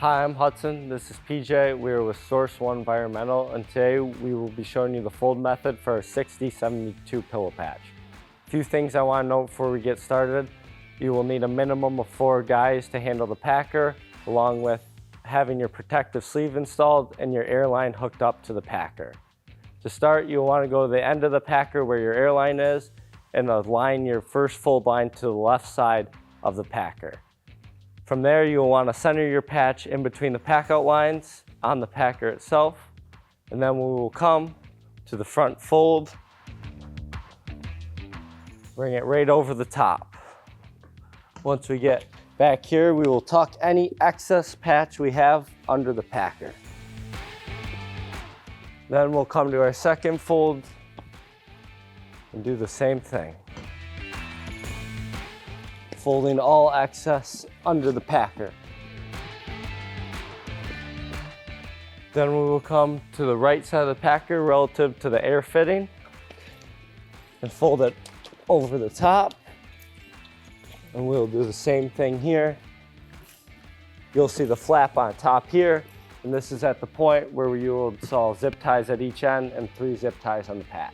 Hi, I'm Hudson. This is PJ. We are with Source One Environmental, and today we will be showing you the fold method for a 6072 pillow patch. A few things I want to note before we get started. You will need a minimum of 4 guys to handle the packer, along with having your protective sleeve installed and your airline hooked up to the packer. To start, you'll want to go to the end of the packer where your airline is and align your first fold line to the left side of the packer. From there, you'll want to center your patch in between the pack out lines on the packer itself, and then we will come to the front fold, bring it right over the top. Once we get back here, we will tuck any excess patch we have under the packer. Then we'll come to our second fold and do the same thing. Folding all excess under the packer. Then we will come to the right side of the packer relative to the air fitting and fold it over the top. And we'll do the same thing here. You'll see the flap on top here, and this is at the point where you will install zip ties at each end and 3 zip ties on the patch.